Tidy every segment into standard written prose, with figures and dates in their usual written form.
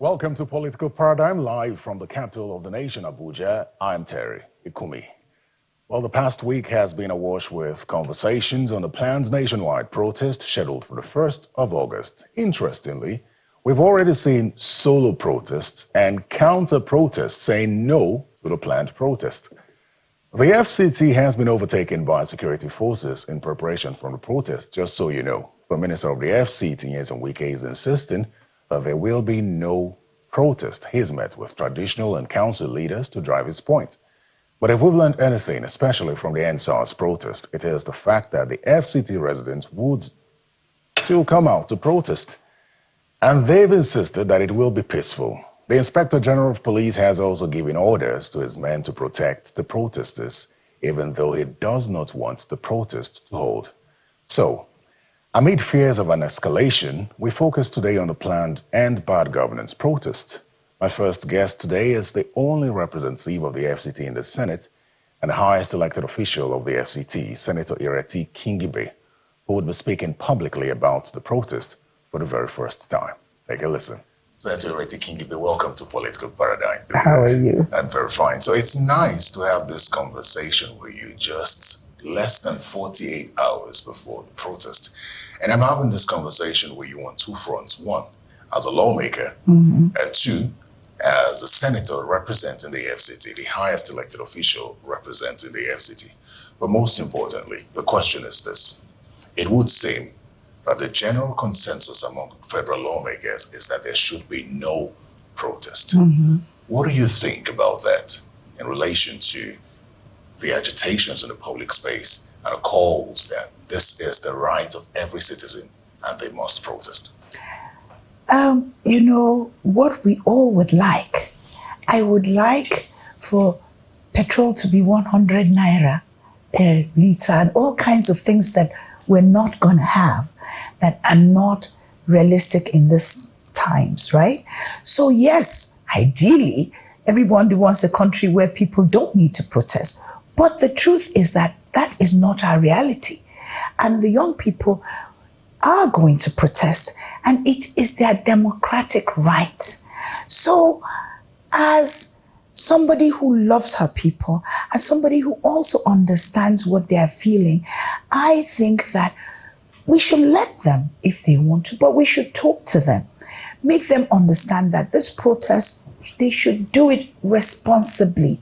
Welcome to Political Paradigm, live from the capital of the nation, Abuja. I'm Terry Ikumi. Well, the past week has been awash with conversations on the planned nationwide protest scheduled for the 1st of August. Interestingly, we've already seen solo protests and counter-protests saying no to the planned protest. The FCT has been overtaken by security forces in preparation for the protest, just so you know. The Minister of the FCT, Wike, is insisting that there will be no protest. He's met with traditional and council leaders to drive his point. But if we've learned anything, especially from the NSAS protest, it is the fact that the FCT residents would still come out to protest. And they've insisted that it will be peaceful. The Inspector General of Police has also given orders to his men to protect the protesters, even though he does not want the protest to hold. So, amid fears of an escalation, we focus today on the planned End Bad Governance protest. My first guest today is the only representative of the FCT in the Senate and the highest elected official of the FCT, Senator Kingibe, who would be speaking publicly about the protest for the very first time. Take a listen. Senator Kingibe, welcome to Political Paradigm. How are you? I'm very fine. So it's nice to have this conversation with you just less than 48 hours before the protest. And I'm having this conversation with you on two fronts. One, as a lawmaker, and two, as a senator representing the FCT, the highest elected official representing the FCT. But most importantly, the question is this. It would seem that the general consensus among federal lawmakers is that there should be no protest. What do you think about that in relation to the agitations in the public space and the calls that this is the right of every citizen and they must protest? You know, what we all would like, I would like for petrol to be 100 naira a litre and all kinds of things that we're not going to have, that are not realistic in these times, right? So yes, ideally, everybody wants a country where people don't need to protest. But the truth is that that is not our reality. And the young people are going to protest, and it is their democratic right. So as somebody who loves her people, as somebody who also understands what they are feeling, I think that we should let them if they want to, but we should talk to them, make them understand that this protest, they should do it responsibly.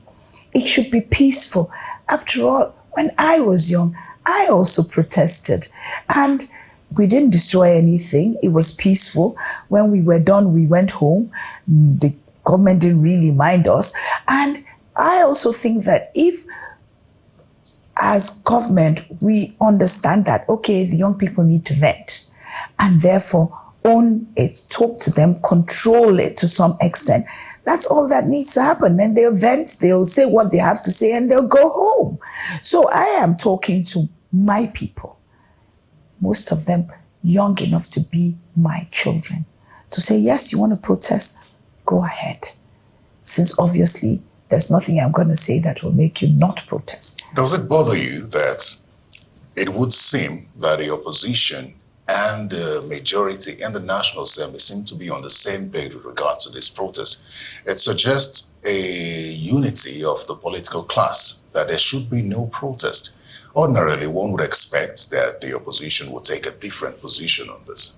It should be peaceful. After all, when I was young, I also protested, and we didn't destroy anything. It was peaceful. When we were done, we went home. The government didn't really mind us. And I also think that if, as government, we understand that, okay, the young people need to vent, and therefore own it, talk to them, control it to some extent, that's all that needs to happen. Then they'll vent, they'll say what they have to say, and they'll go home. So I am talking to my people, most of them young enough to be my children, to say, yes, you want to protest, go ahead. Since obviously there's nothing I'm going to say that will make you not protest. Does it bother you that it would seem that the opposition and the majority and the National Assembly seem to be on the same page with regard to this protest? It suggests a unity of the political class, that there should be no protest. Ordinarily, one would expect that the opposition would take a different position on this.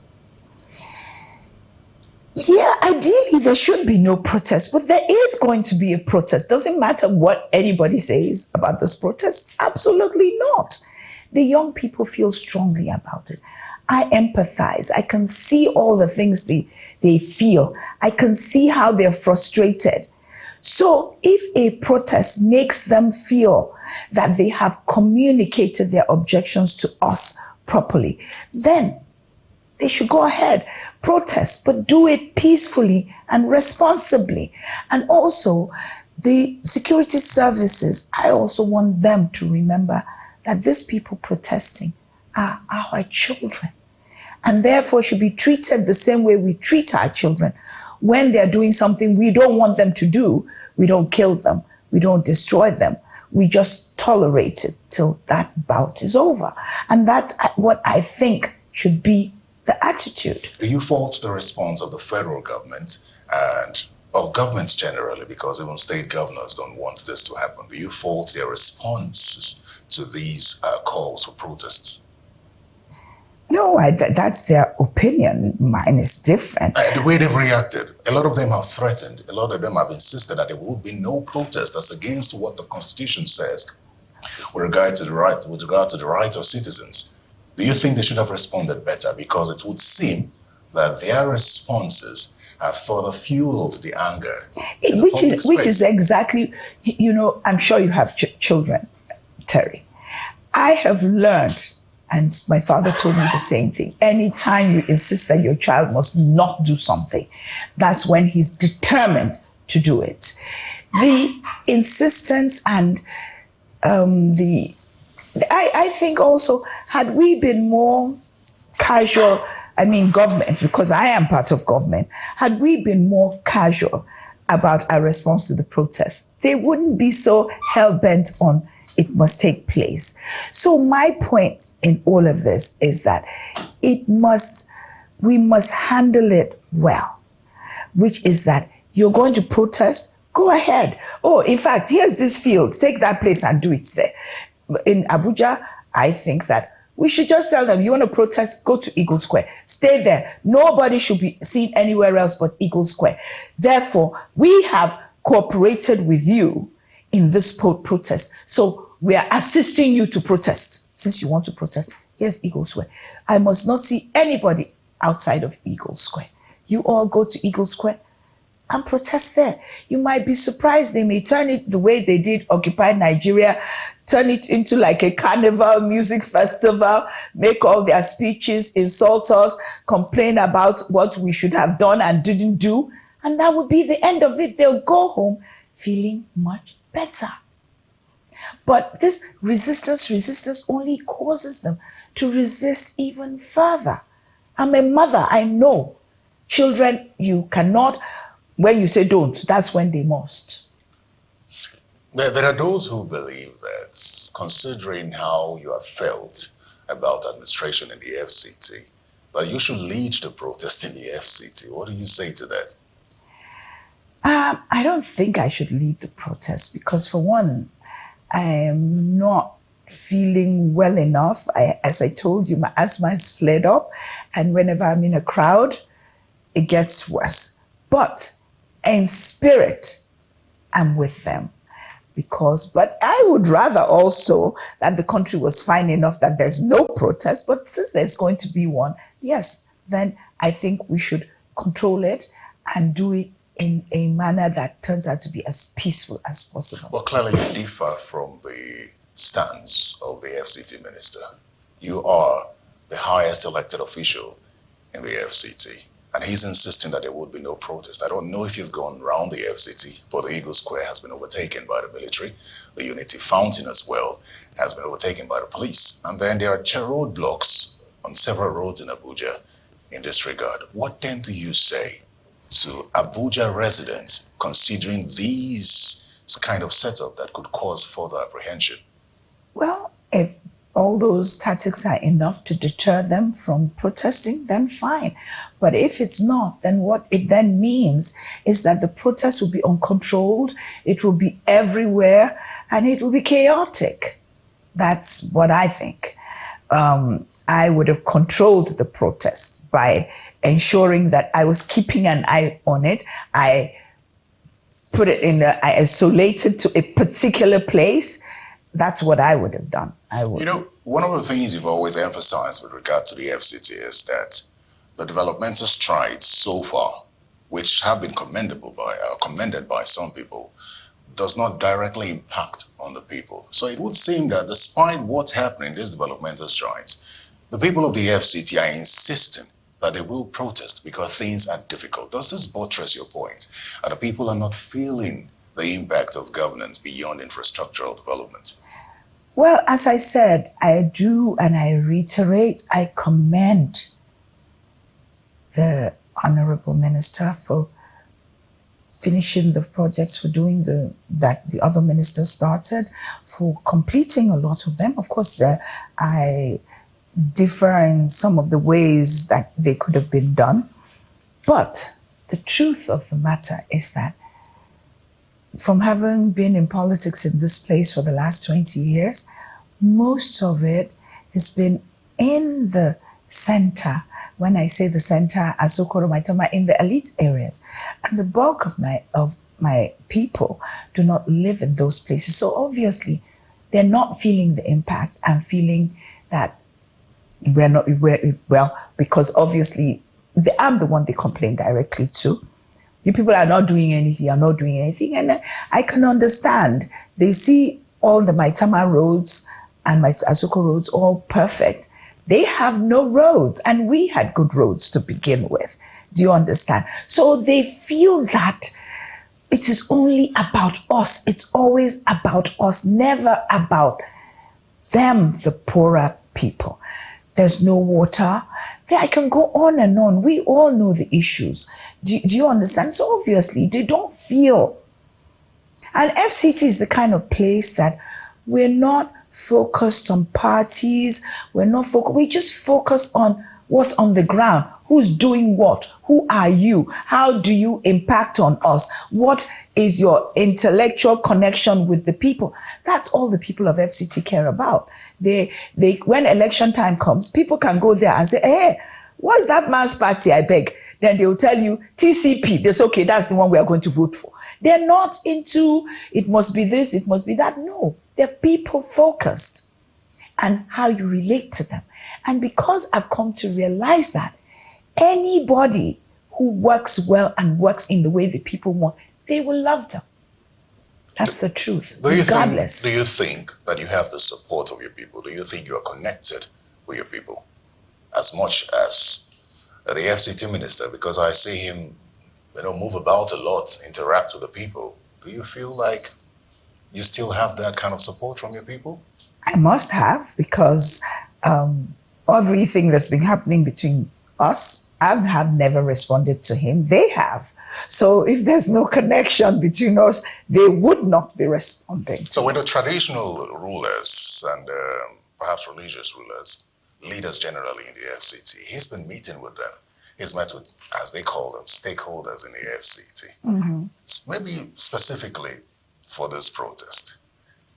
Yeah, ideally there should be no protest, but there is going to be a protest. Doesn't matter what anybody says about this protest. Absolutely not. The young people feel strongly about it. I empathize. I can see all the things they feel. I can see how they're frustrated. So if a protest makes them feel that they have communicated their objections to us properly, then they should go ahead, protest, but do it peacefully and responsibly. And also, the security services, I also want them to remember that these people protesting are our children, and therefore should be treated the same way we treat our children. When they're doing something we don't want them to do, we don't kill them, we don't destroy them, we just tolerate it till that bout is over. And that's what I think should be the attitude. Do you fault the response of the federal government and of governments generally, because even state governors don't want this to happen? Do you fault their responses to these calls for protests? No, that's their opinion. Mine is different. The way they've reacted, a lot of them have threatened, a lot of them have insisted that there will be no protest. That's against what the Constitution says with regard to the right of citizens. Do you think they should have responded better? Because it would seem that their responses have further fueled the anger. Which is exactly, I'm sure you have children, Terry. I have learned, and my father told me the same thing. Anytime you insist that your child must not do something, that's when he's determined to do it. The insistence and I think also, had we been more casual, government, because I am part of government, had we been more casual about our response to the protest, they wouldn't be so hell-bent on it must take place. So my point in all of this is that we must handle it well, which is that you're going to protest, go ahead. Oh, in fact, here's this field, take that place and do it there. In Abuja, I think that we should just tell them, you want to protest, go to Eagle Square. Stay there. Nobody should be seen anywhere else but Eagle Square. Therefore, we have cooperated with you in this protest. So we are assisting you to protest. Since you want to protest, here's Eagle Square. I must not see anybody outside of Eagle Square. You all go to Eagle Square and protest there. You might be surprised. They may turn it the way they did Occupy Nigeria, turn it into like a carnival music festival, make all their speeches, insult us, complain about what we should have done and didn't do. And that would be the end of it. They'll go home feeling much better. But this resistance only causes them to resist even further. I'm a mother, I know. Children, you cannot, when you say don't, that's when they must. There are those who believe that, considering how you have felt about administration in the FCT, that you should lead the protest in the FCT. What do you say to that? I don't think I should lead the protest because, for one, I am not feeling well enough. As I told you, my asthma is flared up, and whenever I'm in a crowd, it gets worse. But in spirit, I'm with them. But I would rather also that the country was fine enough that there's no protest, but since there's going to be one, yes, then I think we should control it and do it in a manner that turns out to be as peaceful as possible. Well, clearly you differ from the stance of the FCT Minister. You are the highest elected official in the FCT, and he's insisting that there would be no protest. I don't know if you've gone around the FCT, but the Eagle Square has been overtaken by the military. The Unity Fountain as well has been overtaken by the police. And then there are roadblocks on several roads in Abuja in this regard. What then do you say to Abuja residents considering these kind of setup that could cause further apprehension? Well, if all those tactics are enough to deter them from protesting, then fine. But if it's not, then what it then means is that the protest will be uncontrolled, it will be everywhere, and it will be chaotic. That's what I think. I would have controlled the protest by ensuring that I was keeping an eye on it. I put it I isolated to a particular place. That's what I would have done. One of the things you've always emphasized with regard to the FCT is that the developmental strides so far, which have been commended by some people, does not directly impact on the people. So it would seem that despite what's happening, these developmental strides, the people of the FCT are insisting that they will protest because things are difficult. Does this buttress your point? The people are not feeling the impact of governance beyond infrastructural development? Well, as I said, I do, and I reiterate, I commend the Honorable Minister for finishing the projects, for doing that the other ministers started, for completing a lot of them. Of course, I differ in some of the ways that they could have been done, but the truth of the matter is that from having been in politics in this place for the last 20 years, most of it has been in the center. When I say the center, Asokoro, Maitama, in the elite areas. And the bulk of my people do not live in those places. So obviously, they're not feeling the impact and feeling that because obviously I'm the one they complain directly to. You people are not doing anything, you're not doing anything. And I can understand. They see all the Maitama roads and my Asoko roads all perfect. They have no roads, and we had good roads to begin with. Do you understand? So they feel that it is only about us. It's always about us, never about them, the poorer people. There's no water. I can go on and on. We all know the issues. Do you understand? So obviously they don't feel. And FCT is the kind of place that we're not focused on parties. We just focus on what's on the ground. Who's doing what? Who are you? How do you impact on us? What is your intellectual connection with the people? That's all the people of FCT care about. They when election time comes, people can go there and say, hey, what's that man's party, I beg? Then they will tell you, TCP. They say, okay, that's the one we are going to vote for. They're not into, it must be this, it must be that. No, they're people focused and how you relate to them. And because I've come to realize that anybody who works well and works in the way the people want, they will love them. That's the truth, regardless. Do you think that you have the support of your people? Do you think you are connected with your people as much as the FCT minister? Because I see him, move about a lot, interact with the people. Do you feel like you still have that kind of support from your people? I must have, because everything that's been happening between us, I have never responded to him. They have. So if there's no connection between us, they would not be responding. So when the traditional rulers and perhaps religious rulers, leaders generally in the FCT, he's been meeting with them. He's met with, as they call them, stakeholders in the FCT. Mm-hmm. Maybe specifically for this protest,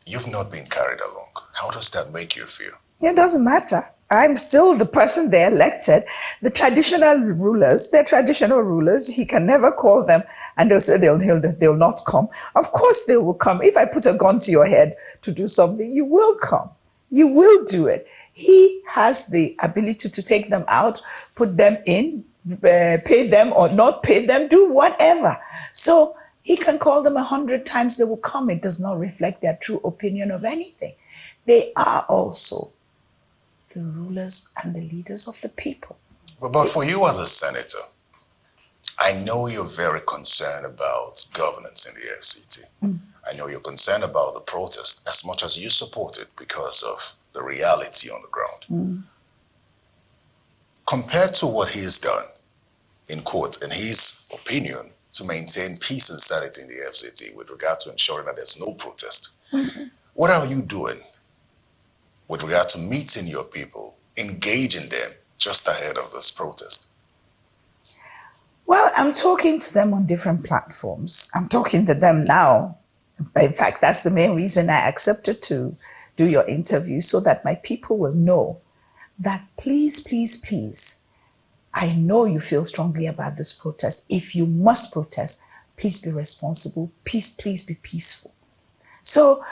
you've not been carried along. How does that make you feel? It doesn't matter. I'm still the person they elected. The traditional rulers, they're traditional rulers. He can never call them and they'll say they'll not come. Of course they will come. If I put a gun to your head to do something, you will come. You will do it. He has the ability to take them out, put them in, pay them or not pay them, do whatever. So he can call them 100 times, they will come. It does not reflect their true opinion of anything. They are also the rulers and the leaders of the people. But for you as a senator, I know you're very concerned about governance in the FCT. Mm. I know you're concerned about the protest as much as you support it because of the reality on the ground. Mm. Compared to what he's done in court, in his opinion, to maintain peace and sanity in the FCT with regard to ensuring that there's no protest, what are you doing with regard to meeting your people, engaging them just ahead of this protest? Well, I'm talking to them on different platforms. I'm talking to them now. In fact, that's the main reason I accepted to do your interview, so that my people will know that please, please, please, I know you feel strongly about this protest. If you must protest, please be responsible. Please be peaceful. So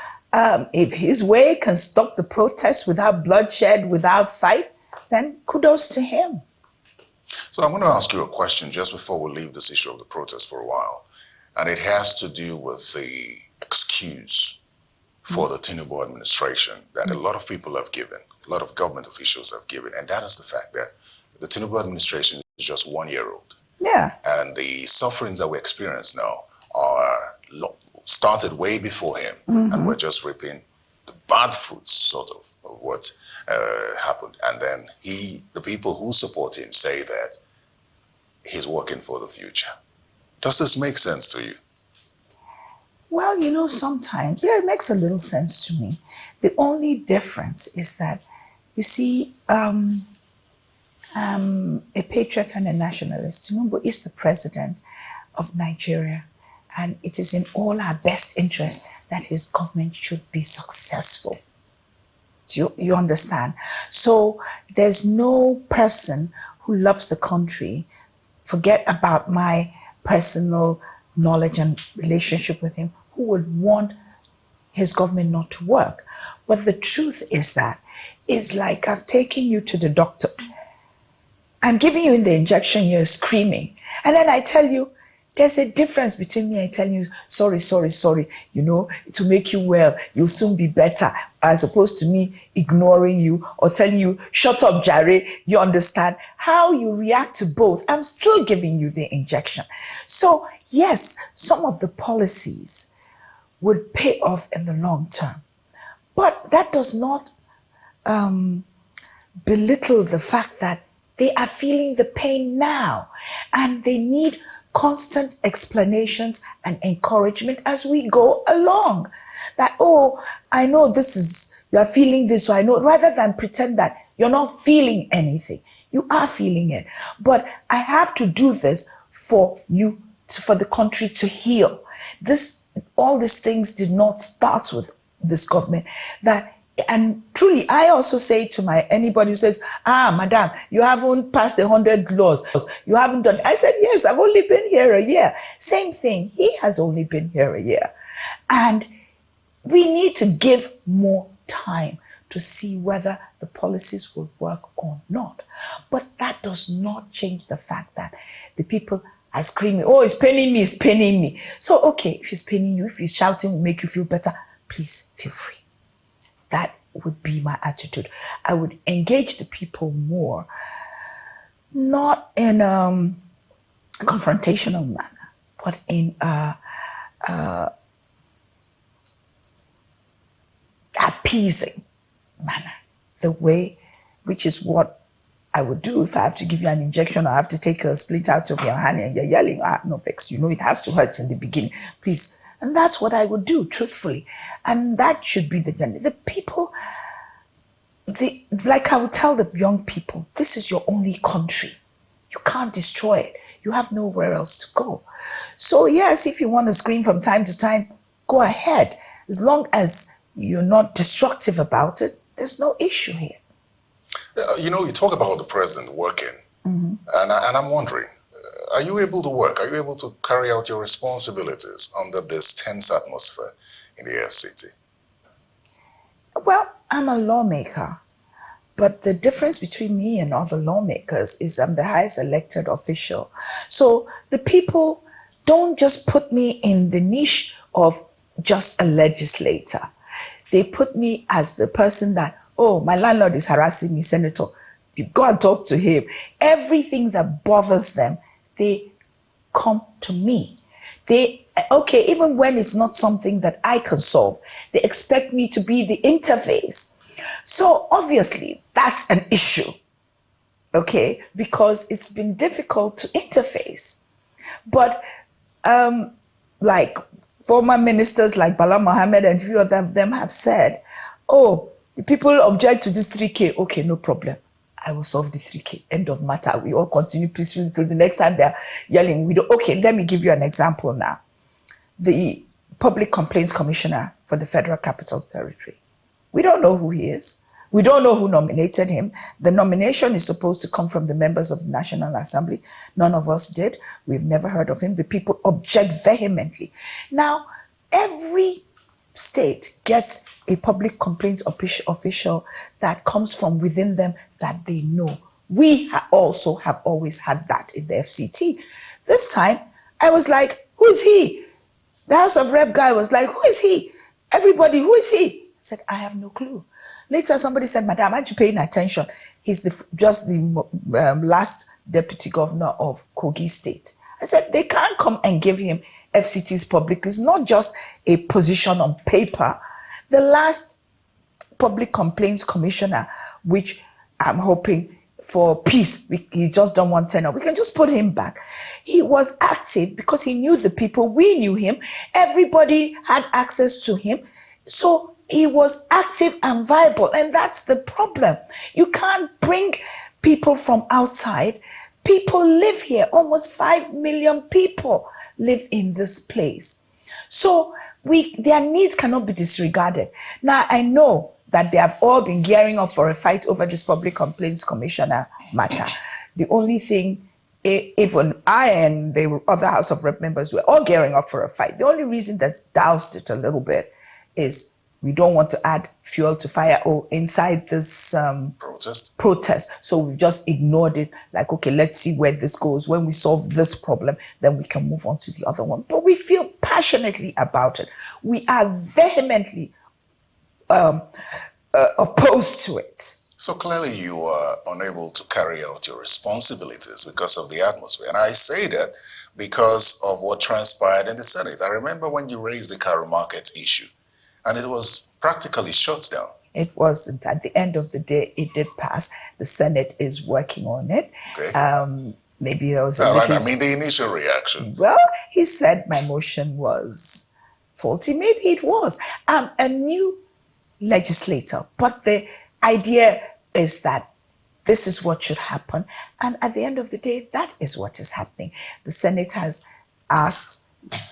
if his way can stop the protest without bloodshed, without fight, then kudos to him. So I'm going to ask you a question just before we leave this issue of the protest for a while. And it has to do with the excuse for the Tino administration that a lot of people have given, a lot of government officials have given. And that is the fact that the Tino administration is just 1 year old. Yeah. And the sufferings that we experience now are started way before him. Mm-hmm. And we're just reaping the bad fruits, sort of what happened. And then the people who support him say that he's working for the future. Does this make sense to you? Well, sometimes, it makes a little sense to me. The only difference is that, you see, a patriot and a nationalist, Tinubu is the president, of Nigeria. And it is in all our best interest that his government should be successful. Do you understand? So there's no person who loves the country, forget about my personal knowledge and relationship with him, who would want his government not to work. But the truth is that it's like I've taken you to the doctor. I'm giving you the injection, you're screaming. And then I tell you, there's a difference between me and telling you, sorry, you know, to make you well, you'll soon be better, as opposed to me ignoring you or telling you, shut up, Jare, you understand? How you react to both, I'm still giving you the injection. So yes, some of the policies would pay off in the long term, but that does not belittle the fact that they are feeling the pain now and they need constant explanations and encouragement as we go along. That, oh, I know this is, you are feeling this, so I know, rather than pretend that you're not feeling anything. You are feeling it. But I have to do this for you, for the country to heal. All these things did not start with this government. And truly, I also say to anybody who says, madam, you haven't passed 100 laws. You haven't done. I said, yes, I've only been here a year. Same thing. He has only been here a year. And we need to give more time to see whether the policies will work or not. But that does not change the fact that the people are screaming, oh, it's paining me, it's paining me. So, okay, if it's paining you, if you're shouting will make you feel better, please feel free. That would be my attitude. I would engage the people more, not in a confrontational manner, but in a appeasing manner. The way, which is what I would do if I have to give you an injection or I have to take a split out of your hand and you're yelling, no vex, you know it has to hurt in the beginning, please. And that's what I would do, truthfully. And that should be the people, like I would tell the young people, this is your only country. You can't destroy it. You have nowhere else to go. So yes, if you want to scream from time to time, go ahead. As long as you're not destructive about it, there's no issue here. You know, you talk about the president working, and I'm wondering, are you able to work? Are you able to carry out your responsibilities under this tense atmosphere in the FCT? Well, I'm a lawmaker, but the difference between me and other lawmakers is I'm the highest elected official. So the people don't just put me in the niche of just a legislator. They put me as the person that, oh, my landlord is harassing me, Senator. You go and talk to him. Everything that bothers them, they come to me. Even when it's not something that I can solve, they expect me to be the interface. So obviously that's an issue, okay, because it's been difficult to interface. But like former ministers like Bala Mohammed and a few of them have said, oh, the people object to this 3K. Okay, no problem. I will solve the 3K. End of matter. We all continue peacefully until the next time they're yelling. Okay, let me give you an example now. The Public Complaints Commissioner for the Federal Capital Territory. We don't know who he is. We don't know who nominated him. The nomination is supposed to come from the members of the National Assembly. None of us did. We've never heard of him. The people object vehemently. Now, every state gets a public complaints official that comes from within them that they know. We also have always had that in the FCT. This time, I was like, who is he? The House of Rep guy was like, who is he? Everybody, who is he? I said, I have no clue. Later, somebody said, Madam, aren't you paying attention? He's just the last deputy governor of Kogi State. I said, they can't come and give him FCT's public. It's not just a position on paper. The last public complaints commissioner, which I'm hoping for peace, he just don't want tenure. We can just put him back. He was active because he knew the people. We knew him. Everybody had access to him. So he was active and viable. And that's the problem. You can't bring people from outside. People live here, almost 5 million people. live in this place. So their needs cannot be disregarded. Now, I know that they have all been gearing up for a fight over this Public Complaints Commissioner matter. The only thing, even I and the other House of Rep members were all gearing up for a fight. The only reason that's doused it a little bit is we don't want to add fuel to fire inside this protest. So we've just ignored it, like, okay, let's see where this goes. When we solve this problem, then we can move on to the other one. But we feel passionately about it. We are vehemently opposed to it. So clearly you are unable to carry out your responsibilities because of the atmosphere. And I say that because of what transpired in the Senate. I remember when you raised the Karo Market issue, and it was practically shut down. It wasn't. At the end of the day, it did pass. The Senate is working on it. Okay. Maybe there was right. I mean, the initial reaction. Well, he said my motion was faulty. Maybe it was. I'm a new legislator, but the idea is that this is what should happen. And at the end of the day, that is what is happening. The Senate has asked,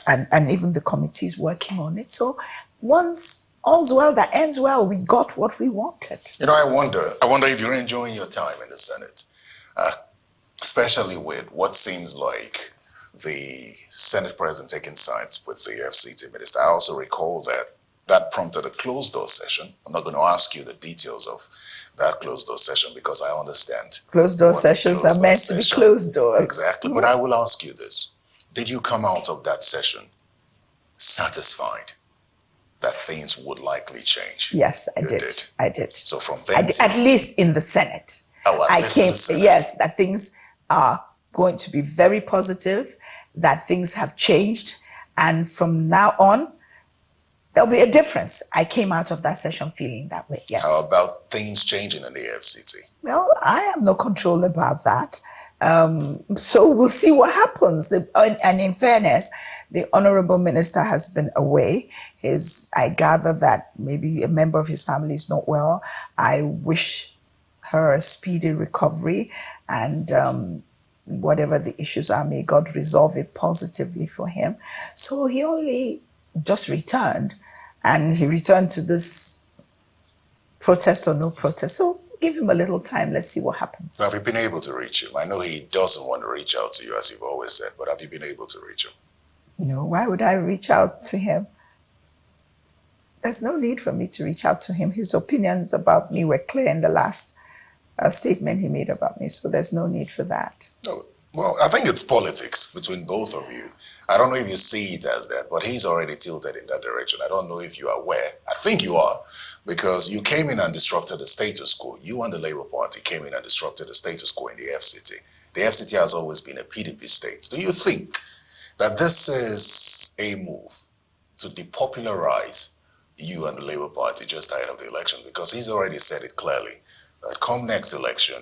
and even the committee is working on it. So once all's well that ends well, we got what we wanted. You know, I wonder if you're enjoying your time in the Senate, especially with what seems like the Senate President taking sides with the FCT Minister. I also recall that prompted a closed-door session. I'm not going to ask you the details of that closed-door session because I understand. Closed-door sessions are meant to be closed doors. Exactly. But I will ask you this. Did you come out of that session satisfied that things would likely change? Yes, I did. I did. So from then at least in the Senate. I came, yes, that things are going to be very positive, that things have changed, and from now on, there'll be a difference. I came out of that session feeling that way, yes. How about things changing in the FCT? Well, I have no control about that. So we'll see what happens. And in fairness, the Honorable Minister has been away. I gather that maybe a member of his family is not well. I wish her a speedy recovery, and whatever the issues are, may God resolve it positively for him. So he only just returned, and he returned to this protest or no protest. So give him a little time. Let's see what happens. Have you been able to reach him? I know he doesn't want to reach out to you, as you've always said, but have you been able to reach him? No, why would I reach out to him? There's no need for me to reach out to him. His opinions about me were clear in the last statement he made about me, so there's no need for that. No, well, I think it's politics between both of you. I don't know if you see it as that, but he's already tilted in that direction. I don't know if you are aware. I think you are, because you came in and disrupted the status quo. You and the Labour Party came in and disrupted the status quo in the FCT. The FCT has always been a PDP state. Do you think that this is a move to depopularize you and the Labour Party just ahead of the elections? Because he's already said it clearly, that come next election,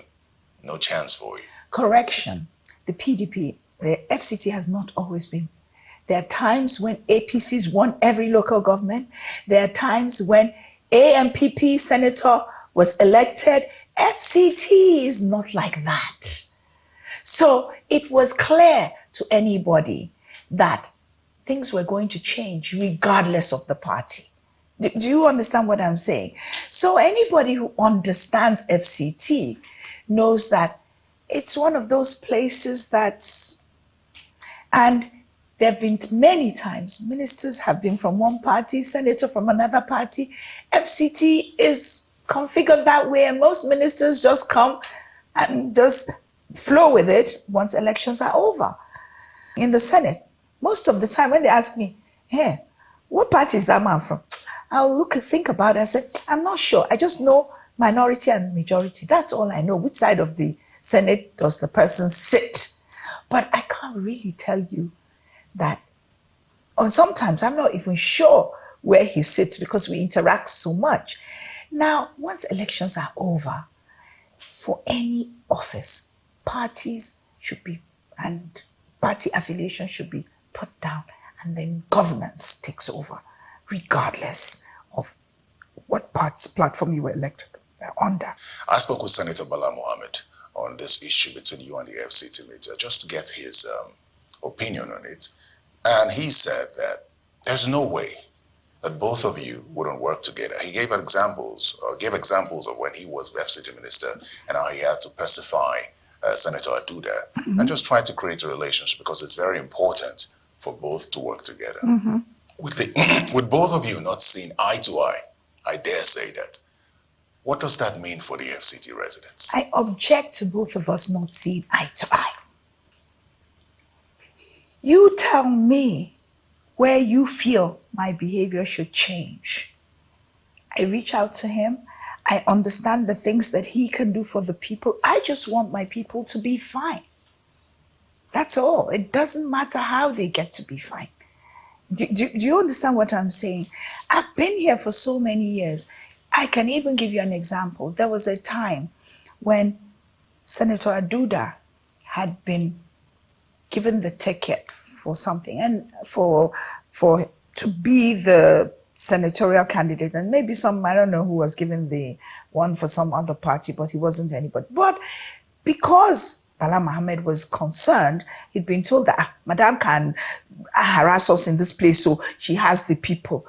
no chance for you. Correction. The PDP, the FCT has not always been. There are times when APCs won every local government. There are times when AMPP senator was elected. FCT is not like that. So it was clear to anybody that things were going to change regardless of the party. Do you understand what I'm saying? So anybody who understands FCT knows that it's one of those places and there have been many times ministers have been from one party, senator from another party. FCT is configured that way, and most ministers just come and just flow with it once elections are over. In the Senate, most of the time when they ask me, hey, what party is that man from? I'll think about it and say, I'm not sure. I just know minority and majority. That's all I know. Which side of the Senate does the person sit? But I can't really tell you that. And sometimes I'm not even sure where he sits because we interact so much. Now, once elections are over, for any office, parties should be, and party affiliation should be put down, and then governance takes over, regardless of what platform you were elected under. I spoke with Senator Bala Mohammed on this issue between you and the FCT Minister, just to get his opinion on it. And he said that there's no way that both of you wouldn't work together. He gave examples of when he was FCT Minister and how he had to pacify Senator Aduda and just try to create a relationship because it's very important for both to work together. With both of you not seeing eye to eye, I dare say that, what does that mean for the FCT residents? I object to both of us not seeing eye to eye. You tell me where you feel my behavior should change. I reach out to him. I understand the things that he can do for the people. I just want my people to be fine. That's all. It doesn't matter how they get to be fine. Do you understand what I'm saying? I've been here for so many years. I can even give you an example. There was a time when Senator Aduda had been given the ticket for something and for to be the senatorial candidate, and maybe I don't know who was given the one for some other party, but he wasn't anybody. But because Bala Mohammed was concerned, he'd been told that Madam can harass us in this place, so she has the people,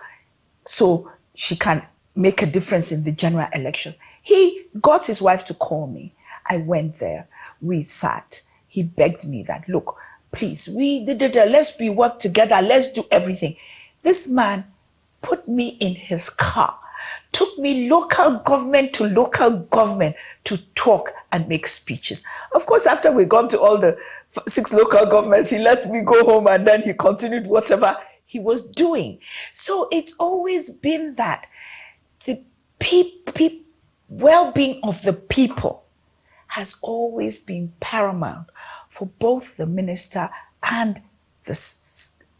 so she can make a difference in the general election. He got his wife to call me. I went there. We sat. He begged me that, look, please, let's work together. Let's do everything. This man put me in his car, took me local government to local government to talk and make speeches. Of course, after we got to all the 6 local governments, he let me go home and then he continued whatever he was doing. So it's always been that the well-being of the people has always been paramount for both the minister and the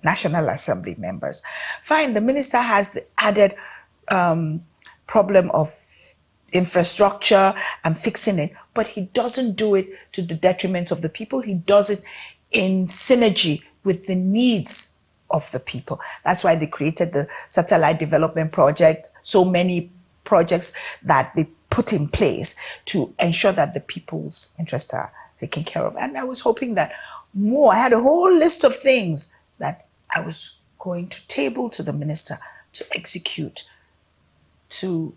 National Assembly members. Fine, the minister has the added problem of infrastructure and fixing it, but he doesn't do it to the detriment of the people. He does it in synergy with the needs of the people. That's why they created the satellite development project, so many projects that they put in place to ensure that the people's interests are taken care of. And I was hoping that more, I had a whole list of things that I was going to table to the minister to execute to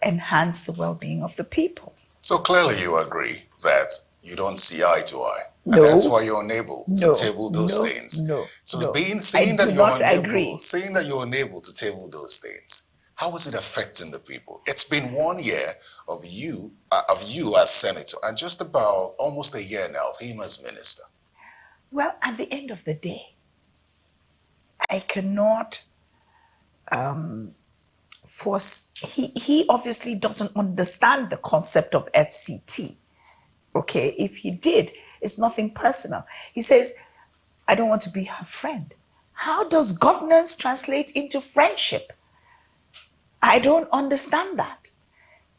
enhance the well-being of the people. So clearly you agree that you don't see eye to eye. And No. that's why you're unable to table those things. Saying that you're unable to table those things, how is it affecting the people? It's been 1 year of you as senator, and just about almost a year now of him as minister. Well, at the end of the day, I cannot force. He obviously doesn't understand the concept of FCT. Okay, if he did, it's nothing personal. He says, I don't want to be her friend. How does governance translate into friendship? I don't understand that.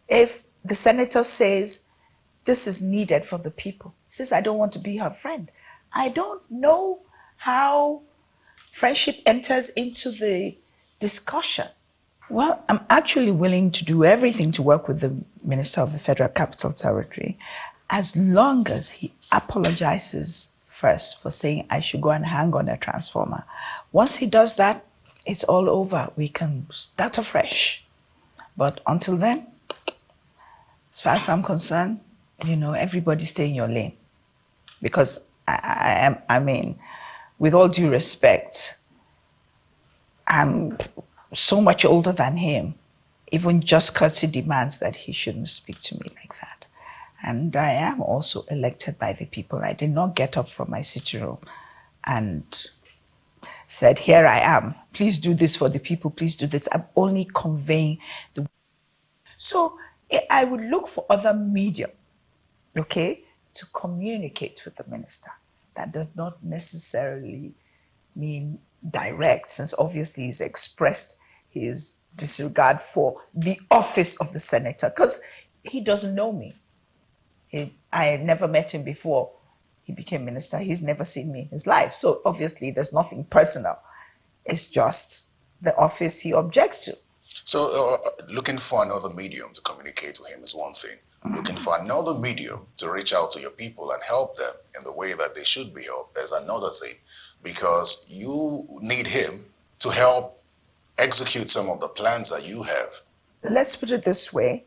If the senator says, this is needed for the people, he says, I don't want to be her friend. I don't know how friendship enters into the discussion. Well, I'm actually willing to do everything to work with the Minister of the Federal Capital Territory, as long as he apologizes first for saying I should go and hang on a transformer. Once he does that, it's all over. We can start afresh. But until then, as far as I'm concerned, everybody stay in your lane. Because I mean, with all due respect, I'm so much older than him. Even just courtesy demands that he shouldn't speak to me like that. And I am also elected by the people. I did not get up from my sitting room and said, here I am. Please do this for the people. Please do this. I'm only conveying the... So I would look for other medium, okay, to communicate with the minister. That does not necessarily mean direct, since obviously he's expressed his disregard for the office of the senator, because he doesn't know me. I had never met him before he became minister. He's never seen me in his life. So obviously there's nothing personal. It's just the office he objects to. So looking for another medium to communicate to him is one thing. Looking for another medium to reach out to your people and help them in the way that they should be helped is another thing. because you need him to help execute some of the plans that you have. Let's put it this way.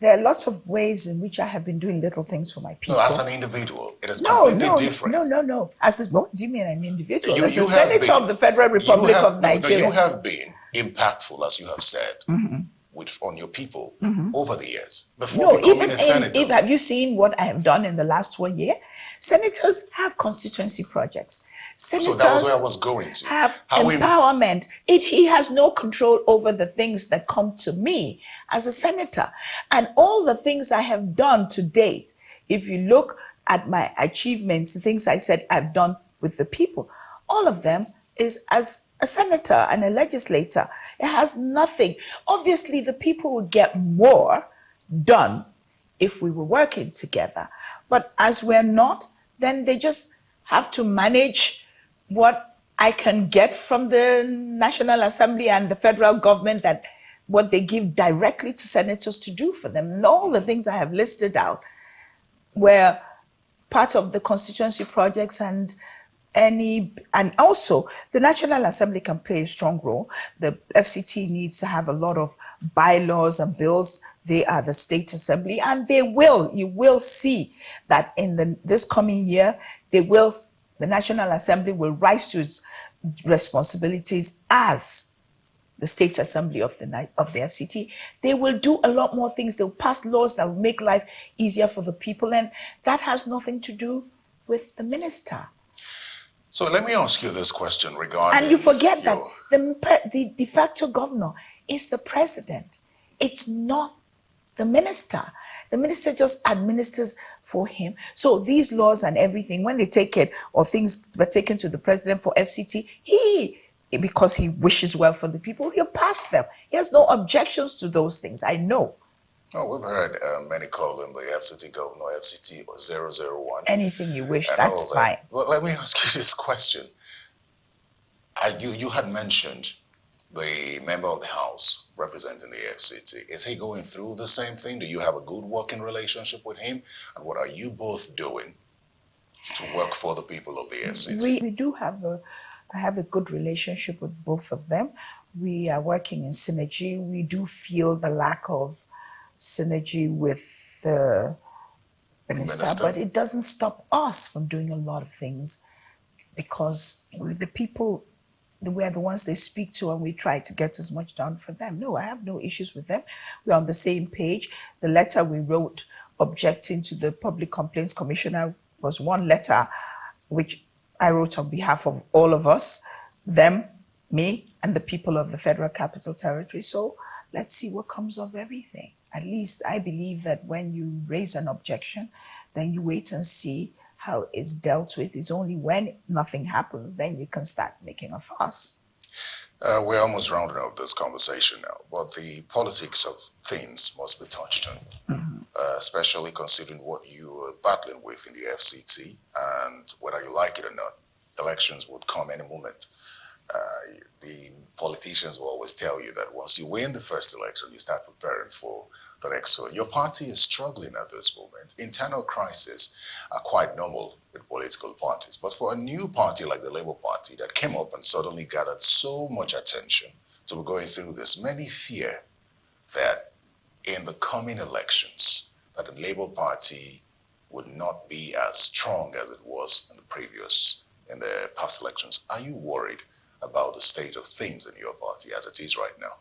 There are lots of ways in which I have been doing little things for my people. No, as an individual, it is No, completely different. No. What do you mean an individual? As a You have senator been, of the Federal Republic of Nigeria. you have been impactful, as you have said, on your people over the years. Before becoming a senator. Have you seen what I have done in the last 1 year? Senators have constituency projects. Senators so that was where I was going to. Have empowerment. He has no control over the things that come to me as a senator. And all the things I have done to date, if you look at my achievements, the things I said I've done with the people, all of them is as a senator and a legislator. It has nothing. Obviously, the people would get more done if we were working together. But as we're not, then they just have to manage what I can get from the National Assembly and the federal government, that what they give directly to senators to do for them. And all the things I have listed out were part of the constituency projects, and also the National Assembly can play a strong role. The FCT needs to have a lot of bylaws and bills. They are the state assembly, and you will see that in this coming year, the National Assembly will rise to its responsibilities as the state assembly of the FCT. They will do a lot more things. They'll pass laws that will make life easier for the people, and that has nothing to do with the minister. So let me ask you this question regarding... And you forget that the de facto governor is the president. It's not the minister. The minister just administers for him. So these laws and everything, when they take it, or things were taken to the president for FCT, because he wishes well for the people, he'll pass them. He has no objections to those things. I know. Oh, we've heard many call him the FCT governor, FCT 001. Anything you wish, that's fine. Well, let me ask you this question. You had mentioned the member of the House representing the FCT. Is he going through the same thing? Do you have a good working relationship with him? And what are you both doing to work for the people of the FCT? We do have I have a good relationship with both of them. We are working in synergy. We do feel the lack of synergy with the minister, but it doesn't stop us from doing a lot of things, because the people, we're the ones they speak to, and we try to get as much done for them. No, I have no issues with them. We're on the same page. The letter we wrote objecting to the Public Complaints Commissioner was one letter which I wrote on behalf of all of us, them, me, and the people of the Federal Capital Territory. So let's see what comes of everything. At least I believe that when you raise an objection, then you wait and see how it's dealt with. It's only when nothing happens, then you can start making a fuss. We're almost rounding off this conversation now, but the politics of things must be touched on, especially considering what you are battling with in the FCT, and whether you like it or not, elections would come any moment. The politicians will always tell you that once you win the first election, you start preparing for the next one. Your party is struggling at this moment. Internal crises are quite normal with political parties, but for a new party like the Labour Party that came up and suddenly gathered so much attention to be going through this, many fear that in the coming elections, that the Labour Party would not be as strong as it was in the past elections. Are you worried about the state of things in your party as it is right now?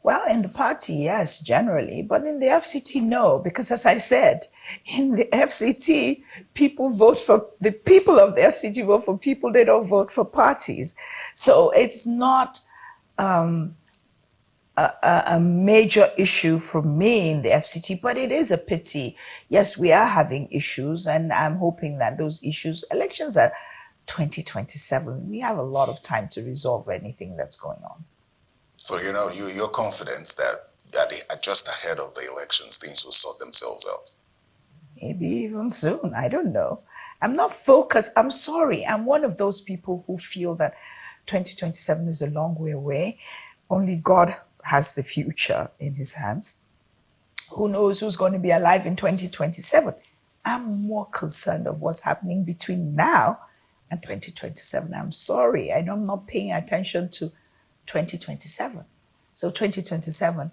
Well, in the party, yes, generally, but in the FCT, no, because as I said, in the FCT, the people of the FCT vote for people, they don't vote for parties. So it's not a major issue for me in the FCT, but it is a pity. Yes, we are having issues, and I'm hoping that those issues, elections are 2027, we have a lot of time to resolve anything that's going on. So, you're confident that just ahead of the elections, things will sort themselves out? Maybe even soon. I don't know. I'm not focused. I'm sorry. I'm one of those people who feel that 2027 is a long way away. Only God has the future in his hands. Who knows who's going to be alive in 2027? I'm more concerned of what's happening between now and 2027. I'm sorry, I'm not paying attention to 2027. So 2027,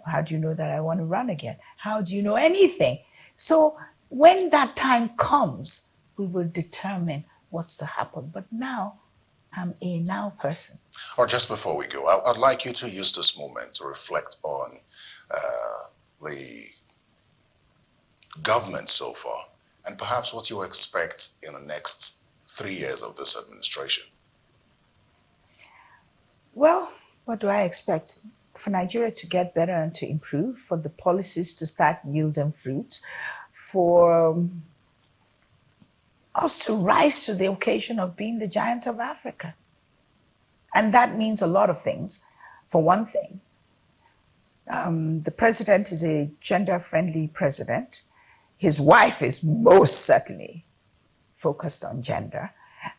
how do you know that I want to run again? How do you know anything? So when that time comes, we will determine what's to happen. But now, I'm a now person. Or just before we go, I'd like you to use this moment to reflect on the government so far, and perhaps what you expect in the next 3 years of this administration. Well, what do I expect? For Nigeria to get better and to improve, for the policies to start yielding fruit, for us to rise to the occasion of being the giant of Africa. And that means a lot of things. For one thing, the president is a gender-friendly president. His wife is most certainly focused on gender.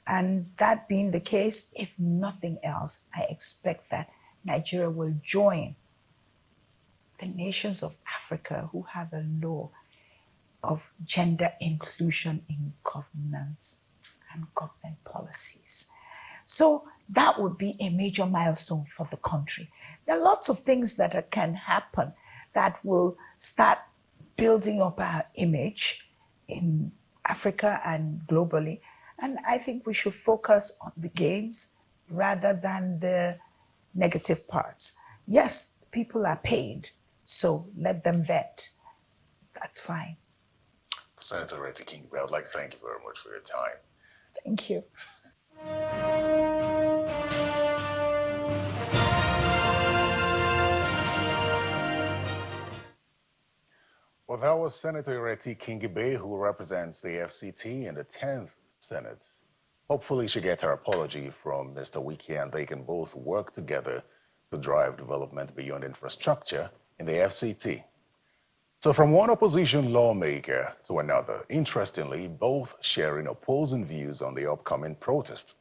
And that being the case, if nothing else, I expect that Nigeria will join the nations of Africa who have a law of gender inclusion in governance and government policies. So that would be a major milestone for the country. There are lots of things that can happen that will start building up our image in Africa and globally. And I think we should focus on the gains rather than the negative parts. Yes, people are paid, so let them vet. That's fine. Senator Reti Kingibe, I'd like to thank you very much for your time. Thank you. Well, that was Senator Reti Kingibe, who represents the FCT in the 10th Senate. Hopefully she gets her apology from Mr. Wike and they can both work together to drive development beyond infrastructure in the FCT. So from one opposition lawmaker to another, interestingly, both sharing opposing views on the upcoming protest.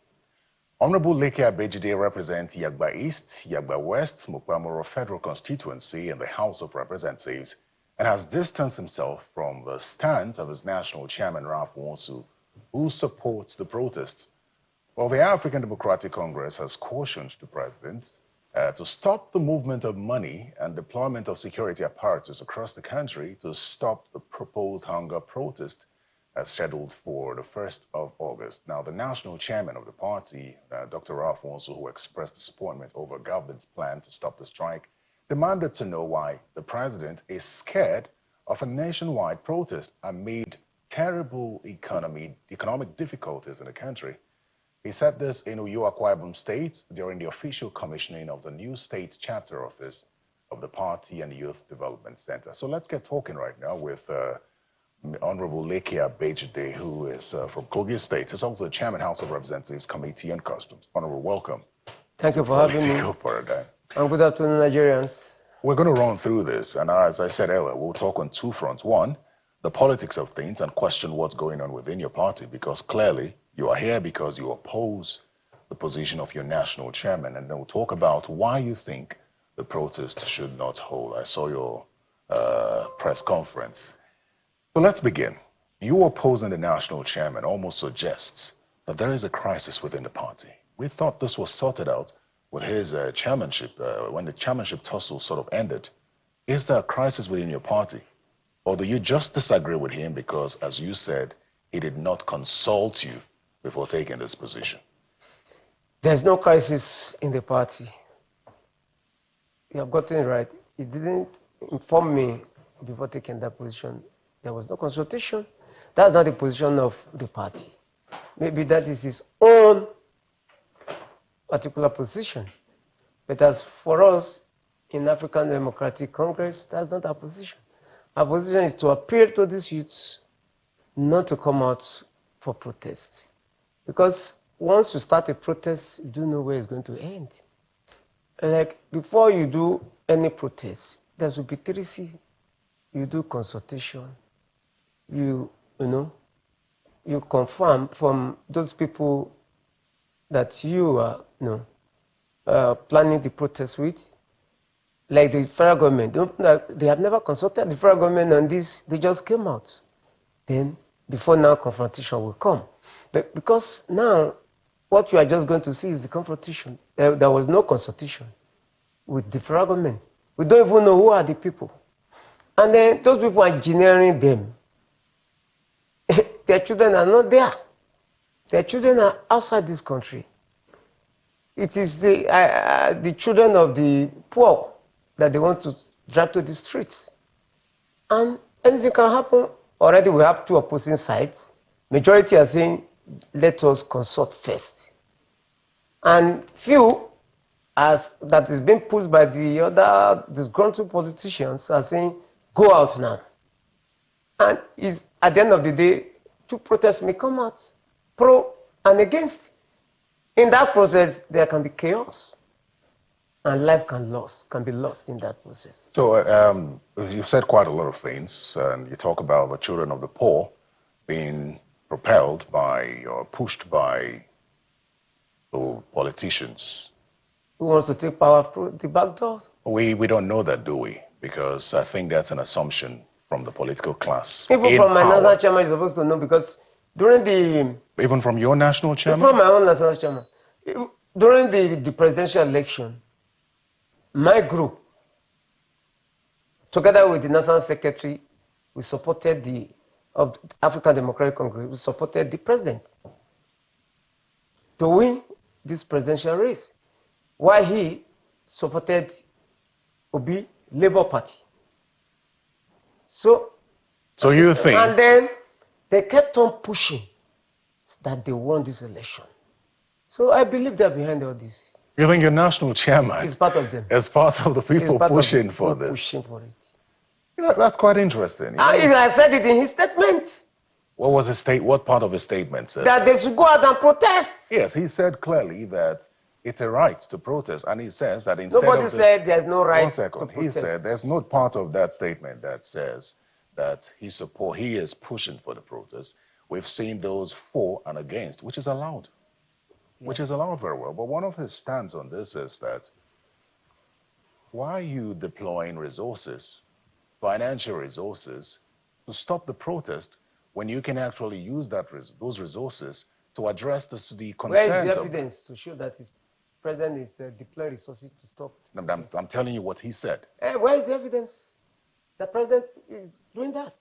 Honorable Leke Abejide represents Yagba East, Yagba West, Mukpamoro Federal Constituency in the House of Representatives and has distanced himself from the stance of his national chairman, Ralph Wonsu, who supports the protests. Well, the African Democratic Congress has cautioned the president to stop the movement of money and deployment of security apparatus across the country to stop the proposed hunger protest as scheduled for the 1st of August. Now, the national chairman of the party, Dr. Ralph Wonsu, who expressed disappointment over government's plan to stop the strike, demanded to know why the president is scared of a nationwide protest amid terrible economic difficulties in the country. He said this in Uyo Akwa Ibom State during the official commissioning of the new state chapter office of the Party and Youth Development Center. So let's get talking right now with Honorable Leke Abejide, who is from Kogi State. He's also the Chairman, House of Representatives Committee on Customs. Honorable, welcome. Thank you for having me. Paradigm. And good afternoon, Nigerians. We're going to run through this, and as I said earlier, we'll talk on two fronts. One, the politics of things and question what's going on within your party, because clearly you are here because you oppose the position of your national chairman. And then we'll talk about why you think the protest should not hold. I saw your press conference. So let's begin. You opposing the national chairman almost suggests that there is a crisis within the party. We thought this was sorted out with his chairmanship, when the chairmanship tussle sort of ended. Is there a crisis within your party? Or do you just disagree with him because, as you said, he did not consult you before taking this position? There's no crisis in the party. You have gotten it right. He didn't inform me before taking that position. There was no consultation. That's not the position of the party. Maybe that is his own particular position. But as for us in African Democratic Congress, that's not our position. Our position is to appeal to these youths not to come out for protest. Because once you start a protest, you do know where it's going to end. Like before you do any protest, there will be 3C. You do consultation. You confirm from those people that you are planning the protest with, like the federal government. They have never consulted the federal government on this. They just came out. Then, before now, confrontation will come. But because now, what we are just going to see is the confrontation. There was no consultation with the federal government. We don't even know who are the people. And then those people are engineering them. Their children are not there. Their children are outside this country. It is the children of the poor that they want to drive to the streets. And anything can happen. Already we have two opposing sides. Majority are saying, let us consult first. And few, as that is being pushed by the other disgruntled politicians, are saying, go out now. And is at the end of the day, two protests may come out, pro and against. In that process, there can be chaos, and life can be lost in that process. So you've said quite a lot of things, and you talk about the children of the poor being propelled by or pushed by politicians. Who wants to take power through the back doors? We don't know that, do we? Because I think that's an assumption from the political class. Even from my national chairman, you're supposed to know, because during the... Even from your national chairman? From my own national chairman. During the presidential election, my group, together with the national secretary, we supported the African Democratic Congress, we supported the president to win this presidential race, while he supported Obi Labour Party. So you think... And then they kept on pushing that they won this election. So I believe they're behind all this. You think your national chairman is part of them? Is part of the people pushing for this? Pushing for it. You know, that's quite interesting. I said it in his statement. What was his state? What part of his statement said? That they should go out and protest. Yes, he said clearly that it's a right to protest, and he says that instead Nobody said there's no right. 1 second. To protest. He said there's no part of that statement that says that he is pushing for the protest. We've seen those for and against, which is allowed. Yeah. Which is allowed very well. But one of his stance on this is that why are you deploying resources, financial resources, to stop the protest when you can actually use those resources to address the concerns? Where is the evidence to show that his president is deploying resources to stop? I'm telling you what he said. Where is the evidence? The president is doing that.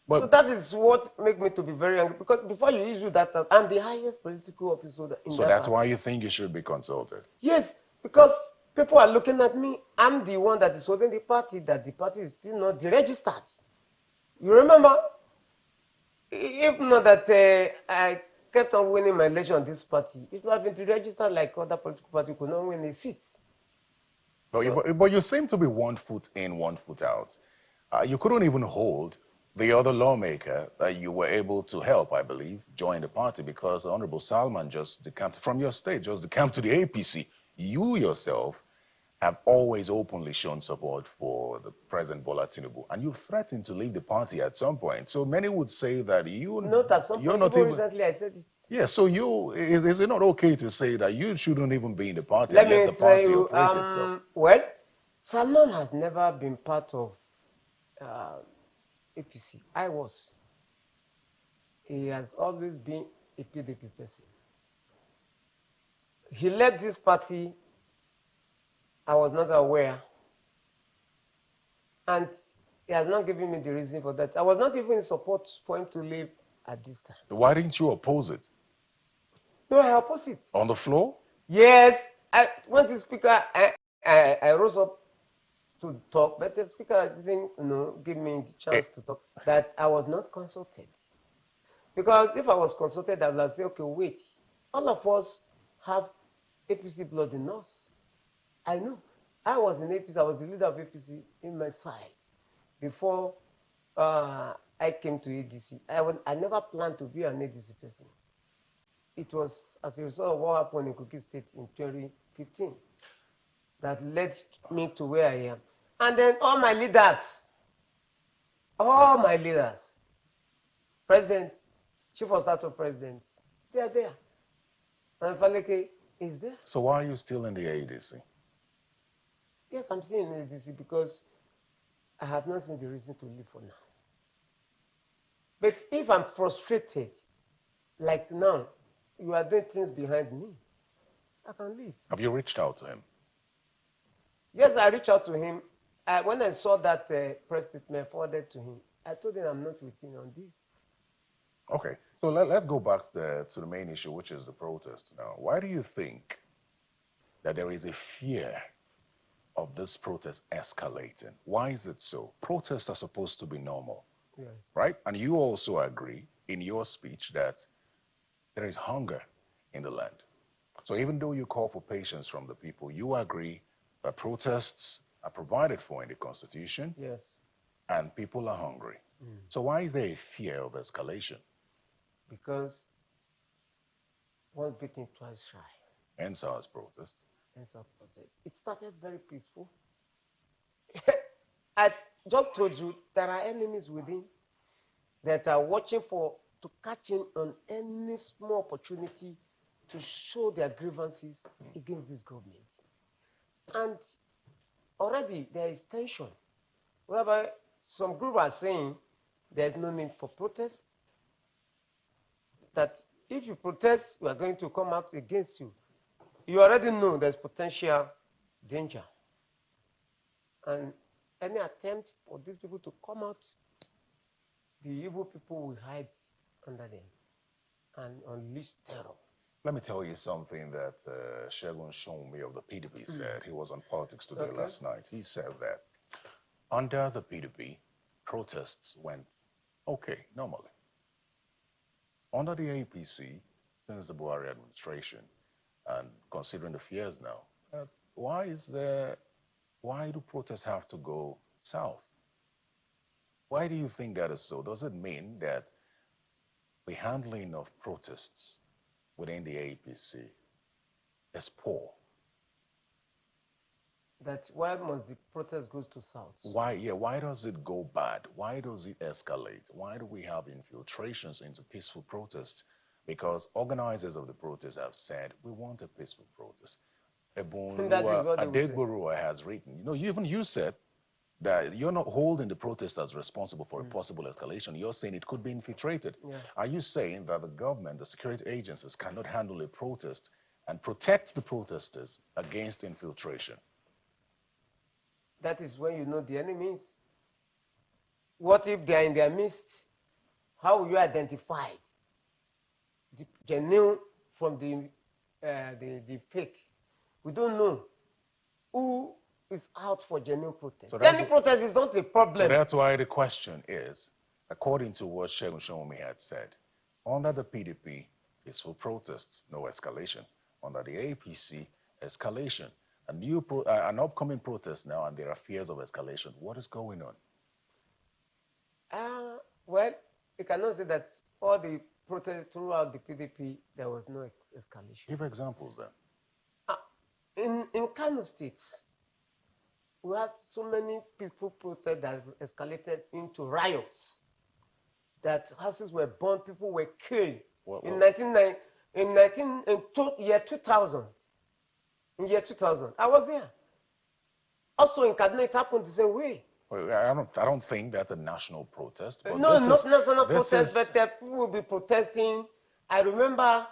But, so that is what makes me to be very angry, because before you issue that, I'm the highest political officer in that party. So that's why you think you should be consulted? Yes, because people are looking at me. I'm the one that is holding the party, that the party is still not deregistered. You remember? If not that I kept on winning my election on this party, if not been deregistered like other political parties, could not win a seat. But you seem to be 1 foot in, 1 foot out. You couldn't even hold the other lawmaker that you were able to help, I believe, join the party, because Honorable Salman just decamped from your state, just decamped to the APC. You yourself have always openly shown support for the President Bola Tinubu, and you threatened to leave the party at some point. So many would say that you're not even... Recently I said it. Yeah, so is it not okay to say that you shouldn't even be in the party? Let me tell you, well, Salman has never been part of APC. I was. He has always been a PDP person. He left this party, I was not aware, and he has not given me the reason for that. I was not even in support for him to leave at this time. Why didn't you oppose it? No, I oppose it. On the floor? Yes. When the speaker, I rose up to talk, but the speaker didn't give me the chance to talk, that I was not consulted. Because if I was consulted, I would have said, okay, wait, all of us have APC blood in us. I know. I was in APC, I was the leader of APC in my side before I came to ADC. I never planned to be an ADC person. It was as a result of what happened in Kogi State in 2015 that led me to where I am. And then all my leaders, President, Chief of Staff of President, they are there. And Faleke is there. So why are you still in the ADC? Yes, I'm still in the ADC because I have not seen the reason to leave for now. But if I'm frustrated, Like now, you are doing things behind me. I can leave. Have you reached out to him? Yes, I reached out to him. When I saw that press statement forwarded to him, I told him I'm not with him on this. Okay, so let's go back to the main issue, which is the protest now. Why do you think that there is a fear of this protest escalating? Why is it so? Protests are supposed to be normal, Yes. right? And you also agree in your speech that there is hunger in the land. So even though you call for patience from the people, you agree that protests are provided for in the Constitution. Yes. And people are hungry. So why is there a fear of escalation? Because once bitten, twice shy. And SARS protest. And some protest. It started very peaceful. I just told you there are enemies within that are watching to catch in on any small opportunity to show their grievances against this government. And already there is tension, whereby some group are saying there's no need for protest, that if you protest, we are going to come out against you. You already know there's potential danger. And any attempt for these people to come out, the evil people will hide under them and unleash terror. Let me tell you something that Segun Shonmi of the PDP said. He was on Politics Today last night. He said that under the PDP, protests went okay, normally. Under the APC, since the Buhari administration, and considering the fears now, why do protests have to go south? Why do you think that is so? Does it mean that the handling of protests within the APC is poor? That why must the protest goes to south? Why does it go bad? Why does it escalate? Why do we have infiltrations into peaceful protests? Because organizers of the protest have said, we want a peaceful protest. Adegborua has written, even you said that you're not holding the protesters responsible for a possible escalation. You're saying it could be infiltrated. Yeah. Are you saying that the government, the security agencies cannot handle a protest and protect the protesters against infiltration? That is when you know the enemies. What if they are in their midst? How will you identify the genuine from the fake? We don't know who is out for genuine protest. So genuine protest is not a problem. So that's why the question is, according to what Segun Shonmi had said, under the PDP, peaceful protests, no escalation. Under the APC, escalation. An upcoming protest now, and there are fears of escalation. What is going on? Well, you cannot say that all the protests throughout the PDP, there was no escalation. Give examples then. In Kano State, we had so many peaceful protests that escalated into riots, that houses were burned, people were killed. In year 2000. In year 2000, I was there. Also in Kaduna, it happened the same way. Well, I don't think that's a national protest. But no, not national protest, but people will be protesting. I remember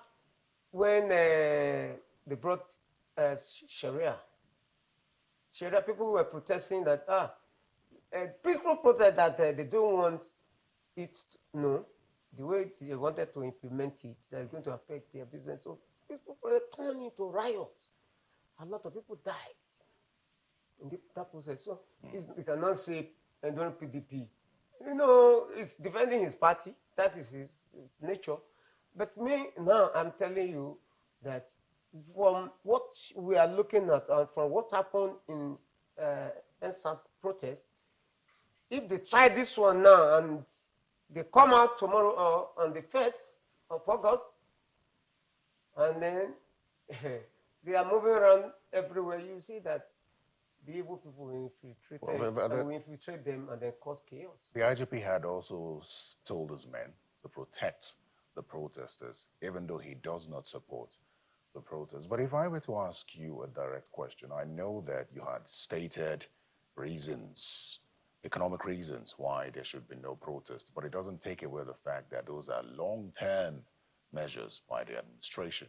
when they brought Sharia. Sharia people were protesting that peaceful protest that they don't want it. No, the way they wanted to implement it, that is going to affect their business. So peaceful protest turned into riots. A lot of people died in that process. So you cannot say during PDP, it's defending his party. That is his nature. But me now, I'm telling you that from what we are looking at, from what happened in NSAS protest, if they try this one now and they come out tomorrow or on the 1st of August, and then they are moving around everywhere, you see that the evil people will infiltrate them and then cause chaos. The IGP had also told his men to protect the protesters, even though he does not support the protests. But if I were to ask you a direct question, I know that you had stated reasons, economic reasons why there should be no protest, but it doesn't take away the fact that those are long-term measures by the administration.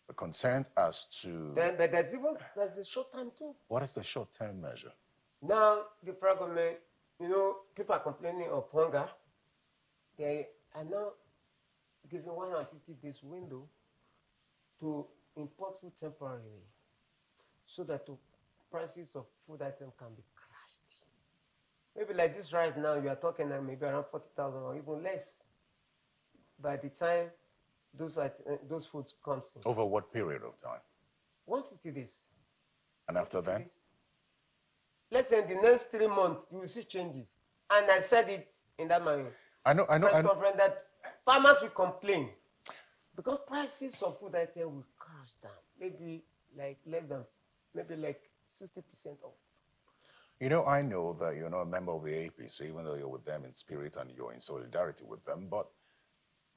The concerns as to Then, but there's a short time too. what is the short-term measure? Now the federal government, people are complaining of hunger. They are now giving 150 days window to import food temporarily, so that the prices of food items can be crushed. Maybe like this rice now, you are talking maybe around 40,000 or even less. By the time those foods comes in. Over what period of time? 150 days. And after then? Days. Let's say in the next 3 months, you will see changes. And I said it in that my press conference that farmers will complain because prices of food items will crash down. Maybe like less than, maybe like 60% off. I know that you're not a member of the APC, even though you're with them in spirit and you're in solidarity with them, but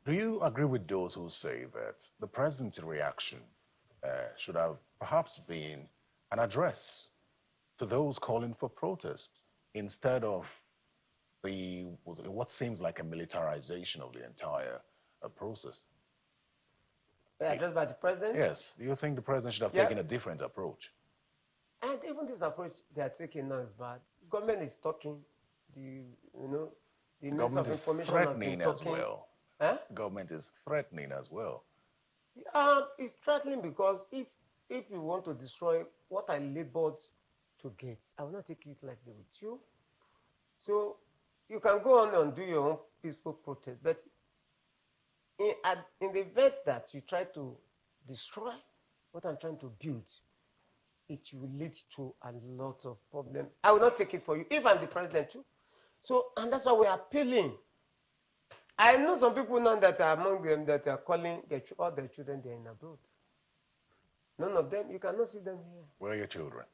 do you agree with those who say that the president's reaction should have perhaps been an address to those calling for protests instead of what seems like a militarization of the entire process? Addressed by the president? Yes. Do you think the president should have taken a different approach? And even this approach they are taking now is bad. Government is talking, the Minister of Information threatening has been talking. as well. Huh? Government is threatening as well. It's threatening because if you want to destroy what I labored to get, I will not take it lightly with you. So you can go on and do your own peaceful protest, but in the event that you try to destroy what I'm trying to build, it will lead to a lot of problems. I will not take it for you if I'm the president too. So, and that's why we are appealing. I know some people now that are among them that are calling all their children they're in abroad. None of them, you cannot see them here. Where are your children?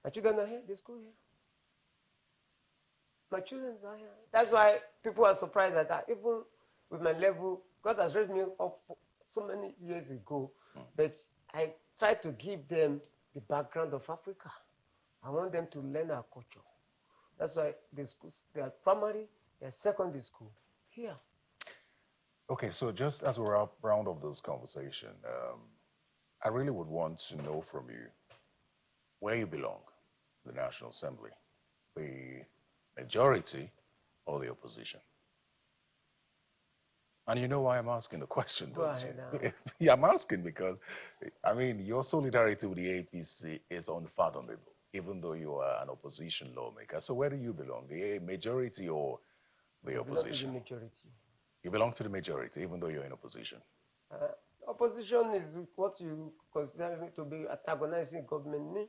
My children are here, they school here. My children are here. That's why people are surprised that even with my level, God has raised me up so many years ago, but I try to give them the background of Africa. I want them to learn our culture. That's why the schools, they are primary, they are secondary school here. Okay, so just as we're round of this conversation, I really would want to know from you where you belong, the National Assembly, the majority or the opposition. And you know why I'm asking the question, don't you? Yeah, I'm asking because, your solidarity with the APC is unfathomable, even though you are an opposition lawmaker. So where do you belong, the majority or the opposition? I belong to the majority. You belong to the majority, even though you're in opposition. Opposition is what you consider to be antagonizing government. Me,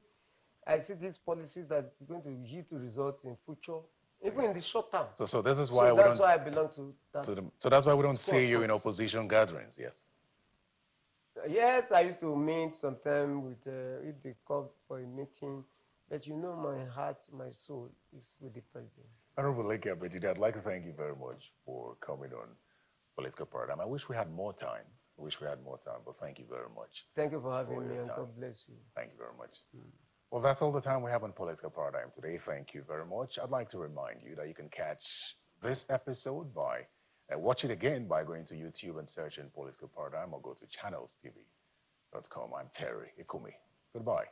I see these policies that's going to yield results in future, even in the short term. So this is why that's why I belong to that. So that's why we don't see you in opposition gatherings, yes? Yes, I used to meet sometime with, if they call for a meeting, but my heart, my soul is with the president. Honorable Wike, I'd like to thank you very much for coming on Political Paradigm. I wish we had more time. But thank you very much. Thank you for having me, and God bless you. Thank you very much. Well, that's all the time we have on Political Paradigm today. Thank you very much. I'd like to remind you that you can catch this episode by watch it again by going to YouTube and searching Political Paradigm, or go to channelstv.com. I'm Terry Ikumi. Goodbye.